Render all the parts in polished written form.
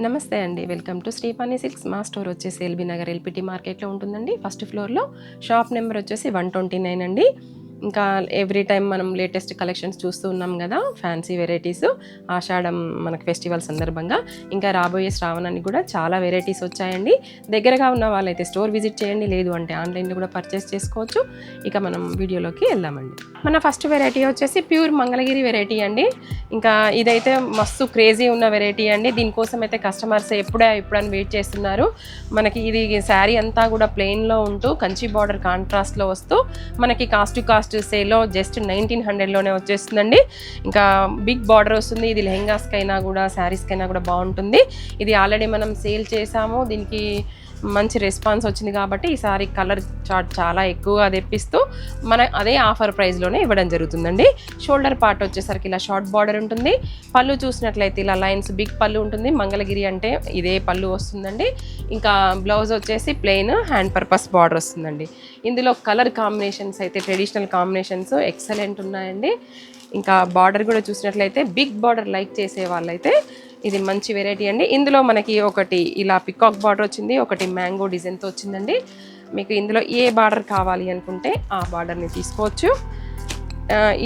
నమస్తే అండి. Welcome to Sripani Silks. మా స్టోర్ వచ్చేసి ఎల్బీ నగర్ ఎల్పిటి మార్కెట్లో ఉంటుందండి. ఫస్ట్ ఫ్లోర్లో. షాప్ నెంబర్ వచ్చేసి 129 అండి. ఇంకా ఎవ్రీ టైం మనం లేటెస్ట్ కలెక్షన్స్ చూస్తూ ఉన్నాం కదా, ఫ్యాన్సీ వెరైటీస్. ఆషాఢం మనకు ఫెస్టివల్ సందర్భంగా ఇంకా రాబోయే శ్రావణానికి కూడా చాలా వెరైటీస్ వచ్చాయండి. దగ్గరగా ఉన్న వాళ్ళైతే స్టోర్ విజిట్ చేయండి, లేదు అంటే ఆన్లైన్లో కూడా పర్చేస్ చేసుకోవచ్చు. ఇక మనం వీడియోలోకి వెళ్దామండి. మన ఫస్ట్ వెరైటీ వచ్చేసి ప్యూర్ మంగళగిరి వెరైటీ అండి. ఇంకా ఇదైతే మస్తు క్రేజీ ఉన్న వెరైటీ అండి. దీనికోసం అయితే కస్టమర్స్ ఎప్పుడని వెయిట్ చేస్తున్నారు. మనకి ఇది శారీ అంతా కూడా ప్లెయిన్లో ఉంటూ కంచి బార్డర్ కాంట్రాస్ట్లో వస్తూ మనకి కాస్ట్ టు కాస్ట్ సేల్లో జస్ట్ 1900లోనే వచ్చేస్తుందండి. ఇంకా బిగ్ బార్డర్ వస్తుంది. ఇది లెహెంగాస్కైనా కూడా శారీస్కైనా కూడా బాగుంటుంది. ఇది ఆల్రెడీ మనం సేల్ చేసాము. దీనికి మంచి రెస్పాన్స్ వచ్చింది కాబట్టి ఈసారి కలర్ చార్ట్ చాలా ఎక్కువగా తెప్పిస్తూ అదే ఆఫర్ ప్రైస్లోనే ఇవ్వడం జరుగుతుందండి. షోల్డర్ పార్ట్ వచ్చేసరికి ఇలా షార్ట్ బార్డర్ ఉంటుంది. పళ్ళు చూసినట్లయితే ఇలా లైన్స్ బిగ్ పళ్ళు ఉంటుంది. మంగళగిరి అంటే ఇదే పళ్ళు వస్తుందండి. ఇంకా బ్లౌజ్ వచ్చేసి ప్లెయిన్ హ్యాండ్ పర్పస్ బార్డర్ వస్తుందండి. ఇందులో కలర్ కాంబినేషన్స్ అయితే ట్రెడిషనల్ కాంబినేషన్స్ ఎక్సలెంట్ ఉన్నాయండి. ఇంకా బార్డర్ కూడా చూసినట్లయితే బిగ్ బార్డర్ లైక్ చేసే వాళ్ళైతే ఇది మంచి వెరైటీ అండి. ఇందులో మనకి ఒకటి ఇలా పికాక్ బార్డర్ వచ్చింది, ఒకటి మ్యాంగో డిజైన్తో వచ్చిందండి. మీకు ఇందులో ఏ బార్డర్ కావాలి అనుకుంటే ఆ బార్డర్ని తీసుకోవచ్చు.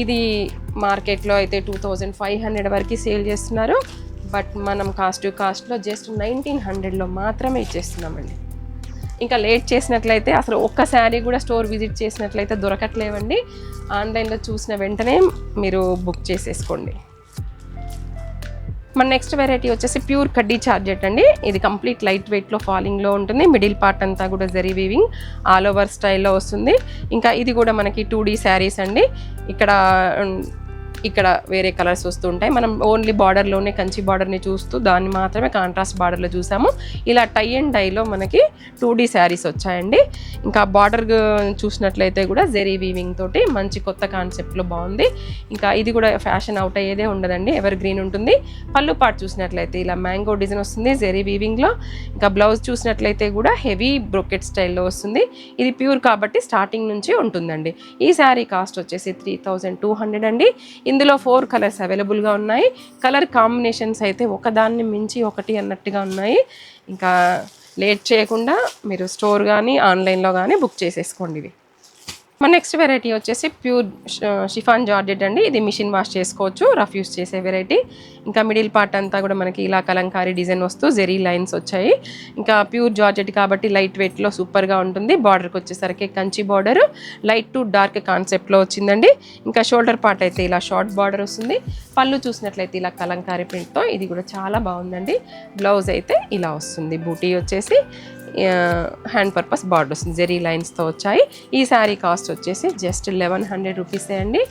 ఇది మార్కెట్లో అయితే 2500 వరకు సేల్ చేస్తున్నారు. బట్ మనం కాస్ట్లో జస్ట్ 1900లో మాత్రమే ఇచ్చేస్తున్నామండి. ఇంకా లేట్ చేసినట్లయితే అసలు ఒక్క శారీ కూడా స్టోర్ విజిట్ చేసినట్లయితే దొరకట్లేవండి. ఆన్లైన్లో చూసిన వెంటనే మీరు బుక్ చేసేసుకోండి. మన నెక్స్ట్ వెరైటీ వచ్చేసి ప్యూర్ కడ్డీ జార్జెట్ అండి. ఇది కంప్లీట్ లైట్ వెయిట్లో ఫాలింగ్లో ఉంటుంది. మిడిల్ పార్ట్ అంతా కూడా జరీ వీవింగ్ ఆల్ ఓవర్ స్టైల్లో వస్తుంది. ఇంకా ఇది కూడా మనకి 2D శారీస్ అండి. ఇక్కడ వేరే కలర్స్ వస్తూ ఉంటాయి. మనం ఓన్లీ బార్డర్లోనే కంచి బార్డర్ని చూస్తూ దాన్ని మాత్రమే కాంట్రాస్ట్ బార్డర్లో చూసాము. ఇలా టై అండ్ డైలో మనకి 2D శారీస్ వచ్చాయండి. ఇంకా బార్డర్ చూసినట్లయితే కూడా జెరీ వీవింగ్ తోటి మంచి కొత్త కాన్సెప్ట్లో బాగుంది. ఇంకా ఇది కూడా ఫ్యాషన్ అవుట్ అయ్యేదే ఉండదండి, ఎవర్ గ్రీన్ ఉంటుంది. పళ్ళు పార్ట్ చూసినట్లయితే ఇలా మ్యాంగో డిజైన్ వస్తుంది జెరీ వీవింగ్లో. ఇంకా బ్లౌజ్ చూసినట్లయితే కూడా హెవీ బ్రొకెట్ స్టైల్లో వస్తుంది. ఇది ప్యూర్ కాబట్టి స్టార్టింగ్ నుంచి ఉంటుందండి. ఈ శారీ కాస్ట్ వచ్చేసి 3200 అండి. ఇందులో 4 కలర్స్ అవైలబుల్గా ఉన్నాయి. కలర్ కాంబినేషన్స్ అయితే ఒకదాన్ని మించి ఒకటి అన్నట్టుగా ఉన్నాయి. ఇంకా లేట్ చేయకుండా మీరు స్టోర్ కానీ ఆన్లైన్లో కానీ బుక్ చేసేసుకోండి. ఇవి మన నెక్స్ట్ వెరైటీ వచ్చేసి ప్యూర్ షిఫాన్ జార్జెట్ అండి. ఇది మిషన్ వాష్ చేసుకోవచ్చు, రఫ్ యూస్ చేసే వెరైటీ. ఇంకా మిడిల్ పార్ట్ అంతా కూడా మనకి ఇలా కలంకారీ డిజైన్ వస్తూ జెరీ లైన్స్ వచ్చాయి. ఇంకా ప్యూర్ జార్జెట్ కాబట్టి లైట్ వెయిట్లో సూపర్గా ఉంటుంది. బార్డర్కి వచ్చేసరికి Kanchi border light to dark కాన్సెప్ట్లో వచ్చిందండి. ఇంకా షోల్డర్ పార్ట్ అయితే ఇలా షార్ట్ బార్డర్ వస్తుంది. పళ్ళు చూసినట్లయితే ఇలా కలంకారీ ప్రింట్తో ఇది కూడా చాలా బాగుందండి. బ్లౌజ్ అయితే ఇలా వస్తుంది. బూటీ వచ్చేసి హ్యాండ్ పర్పస్ బార్డర్ వస్తుంది, జెరీ లైన్స్తో వచ్చాయి. ఈ శారీ కాస్ట్ వచ్చేసి జస్ట్ 1100 రూపీసే అండి.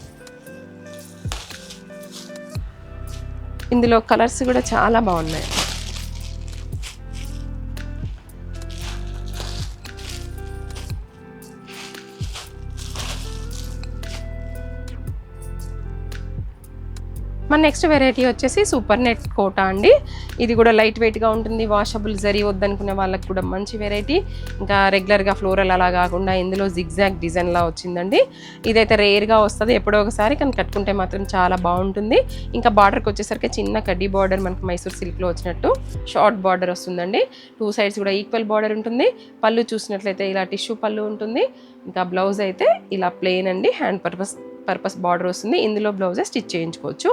ఇందులో కలర్స్ కూడా చాలా బాగున్నాయి. మన నెక్స్ట్ వెరైటీ వచ్చేసి సూపర్ నెట్ కోటా అండి. ఇది కూడా లైట్ వెయిట్గా ఉంటుంది. వాషబుల్ జరీ వద్దనుకునే వాళ్ళకి కూడా మంచి వెరైటీ. ఇంకా రెగ్యులర్గా ఫ్లోరల్ అలా కాకుండా ఇందులో జిగ్జాగ్ డిజైన్లా వచ్చిందండి. ఇదైతే రేర్గా వస్తుంది ఎప్పుడో ఒకసారి, కానీ కట్టుకుంటే మాత్రం చాలా బాగుంటుంది. ఇంకా బార్డర్కి వచ్చేసరికి చిన్న కడ్డీ బార్డర్ మనకు మైసూర్ సిల్క్లో వచ్చినట్టు షార్ట్ బార్డర్ వస్తుందండి. 2 సైడ్స్ కూడా ఈక్వల్ బార్డర్ ఉంటుంది. పళ్ళు చూసినట్లయితే ఇలా టిష్యూ పళ్ళు ఉంటుంది. ఇంకా బ్లౌజ్ అయితే ఇలా ప్లెయిన్ అండి, హ్యాండ్ పర్పస్ బార్డర్ వస్తుంది. ఇందులో బ్లౌజే స్టిచ్ చేయించుకోవచ్చు.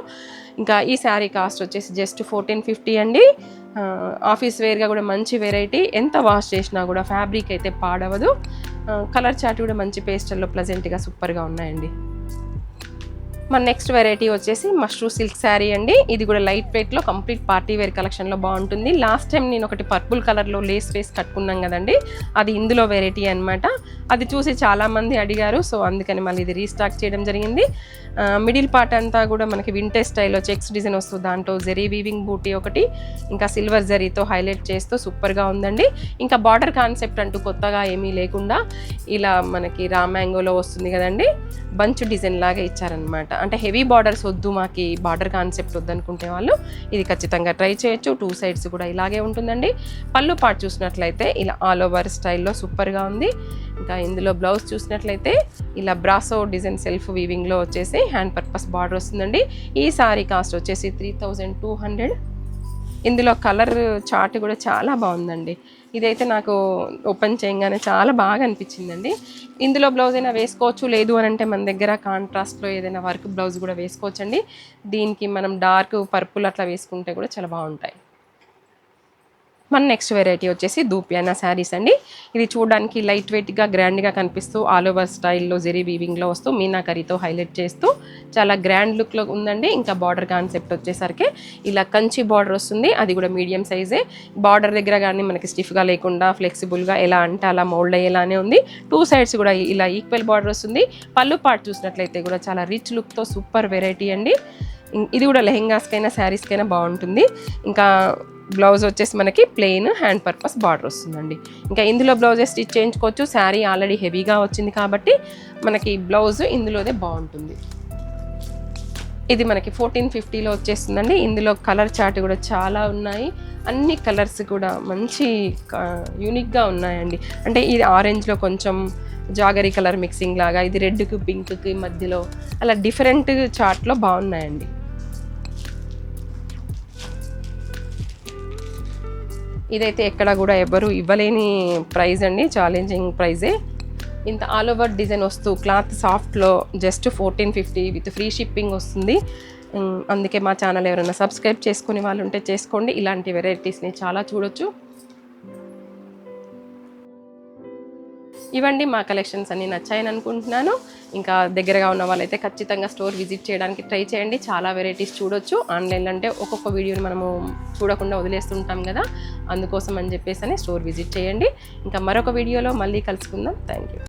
ఇంకా ఈ శారీ కాస్ట్ వచ్చేసి జస్ట్ 1450 అండి. ఆఫీస్ వేర్గా కూడా మంచి వెరైటీ. ఎంత వాష్ చేసినా కూడా ఫ్యాబ్రిక్ అయితే పాడవదు. కలర్ చార్ట్ కూడా మంచి పేస్టల్లో ప్లెజెంట్గా సూపర్గా ఉన్నాయండి. మన నెక్స్ట్ వెరైటీ వచ్చేసి మష్రూ సిల్క్ శారీ అండి. ఇది కూడా లైట్ వెయిట్లో కంప్లీట్ పార్టీ వేర్ కలెక్షన్లో బాగుంటుంది. లాస్ట్ టైం నేను ఒకటి పర్పుల్ కలర్లో లేస్ కట్టుకున్నాం కదండి, అది ఇందులో వెరైటీ అనమాట. అది చూసి చాలామంది అడిగారు, సో అందుకని మళ్ళీ ఇది రీస్టాక్ చేయడం జరిగింది. మిడిల్ పార్ట్ అంతా కూడా మనకి వింటేజ్ స్టైల్లో చెక్స్ డిజైన్ వస్తుంది. దాంట్లో జెరీ వీవింగ్ బూటీ ఒకటి, ఇంకా సిల్వర్ జరీతో హైలైట్ చేస్తూ సూపర్గా ఉందండి. ఇంకా బార్డర్ కాన్సెప్ట్ అంటూ కొత్తగా ఏమీ లేకుండా ఇలా మనకి రా మ్యాంగోలో వస్తుంది కదండి, బంచ్ డిజైన్ లాగా ఇచ్చారనమాట. అంటే హెవీ బార్డర్స్ వద్దు, మాకు బార్డర్ కాన్సెప్ట్ వద్దనుకుంటే వాళ్ళు ఇది ఖచ్చితంగా ట్రై చేయొచ్చు. 2 సైడ్స్ కూడా ఇలాగే ఉంటుందండి. పళ్ళు పార్ట్ చూసినట్లయితే ఇలా ఆల్ ఓవర్ స్టైల్లో సూపర్గా ఉంది. ఇంకా ఇందులో బ్లౌజ్ చూసినట్లయితే ఇలా బ్రాసో డిజైన్ సెల్ఫ్ వీవింగ్లో వచ్చేసి హ్యాండ్ పర్పస్ బార్డర్ వస్తుందండి. ఈ సారీ కాస్ట్ వచ్చేసి 3200. ఇందులో కలర్ చార్ట్ కూడా చాలా బాగుందండి. ఇదైతే నాకు ఓపెన్ చేయగానే చాలా బాగా అనిపించిందండి. ఇందులో బ్లౌజ్ అయినా వేసుకోవచ్చు, లేదు అని అంటే మన దగ్గర కాంట్రాస్ట్లో ఏదైనా వర్క్ బ్లౌజ్ కూడా వేసుకోవచ్చండి. దీనికి మనం డార్క్ పర్పుల్ అట్లా వేసుకుంటే కూడా చాలా బాగుంటాయి. మన నెక్స్ట్ వెరైటీ వచ్చేసి దూపియానా శారీస్ అండి. ఇది చూడడానికి లైట్ వెయిట్గా గ్రాండ్గా కనిపిస్తూ ఆల్ ఓవర్ స్టైల్లో జెరీ వీవింగ్లో వస్తూ మీనాకరీతో హైలైట్ చేస్తూ చాలా గ్రాండ్ లుక్లో ఉందండి. ఇంకా బార్డర్ కాన్సెప్ట్ వచ్చేసరికి ఇలా కంచి బార్డర్ వస్తుంది, అది కూడా మీడియం సైజే. బార్డర్ దగ్గర కానీ మనకి స్టిఫ్గా లేకుండా ఫ్లెక్సిబుల్గా ఎలా అంటే అలా మోల్డ్ అయ్యేలానే ఉంది. 2 సైడ్స్ కూడా ఇలా ఈక్వల్ బార్డర్ వస్తుంది. పళ్ళు పార్ట్ చూసినట్లయితే కూడా చాలా రిచ్ లుక్తో సూపర్ వెరైటీ అండి. ఇది కూడా లెహెంగాస్కైనా శారీస్కైనా బాగుంటుంది. ఇంకా బ్లౌజ్ వచ్చేసి మనకి ప్లెయిన్ హ్యాండ్ పర్పస్ బార్డర్ వస్తుందండి. ఇంకా ఇందులో బ్లౌజెస్ స్టిచ్ చేయించుకోవచ్చు. శారీ ఆల్రెడీ హెవీగా వచ్చింది కాబట్టి మనకి బ్లౌజ్ ఇందులోదే బాగుంటుంది. ఇది మనకి 1450లో వచ్చేస్తుందండి. ఇందులో కలర్ చార్ట్ కూడా చాలా ఉన్నాయి. అన్ని కలర్స్ కూడా మంచి యూనిక్గా ఉన్నాయండి. అంటే ఇది ఆరెంజ్లో కొంచెం జాగరీ కలర్ మిక్సింగ్ లాగా, ఇది రెడ్కి పింక్కి మధ్యలో అలా డిఫరెంట్ చార్ట్లో బాగున్నాయండి. ఇదైతే ఎక్కడ కూడా ఎవరు ఇవ్వలేని ప్రైజ్ అండి, ఛాలెంజింగ్ ప్రైజే. ఇంత ఆల్ ఓవర్ డిజైన్ వస్తూ క్లాత్ సాఫ్ట్లో జస్ట్ 1450 విత్ ఫ్రీ షిప్పింగ్ వస్తుంది. అందుకే మా ఛానల్ ఎవరైనా సబ్స్క్రైబ్ చేసుకునే వాళ్ళు ఉంటే చేసుకోండి. ఇలాంటి వెరైటీస్ని చాలా చూడొచ్చు. ఇవండి మా కలెక్షన్స్ అన్నీ నచ్చాయని అనుకుంటున్నాను. ఇంకా దగ్గరగా ఉన్న వాళ్ళైతే ఖచ్చితంగా స్టోర్ విజిట్ చేయడానికి ట్రై చేయండి. చాలా వెరైటీస్ చూడొచ్చు. ఆన్లైన్లో అంటే ఒక్కొక్క వీడియోని మనము చూడకుండా వదిలేస్తుంటాం కదా, అందుకోసం అని చెప్పేసి స్టోర్ విజిట్ చేయండి. ఇంకా మరొక వీడియోలో మళ్ళీ కలుసుకుందాం. Thank you.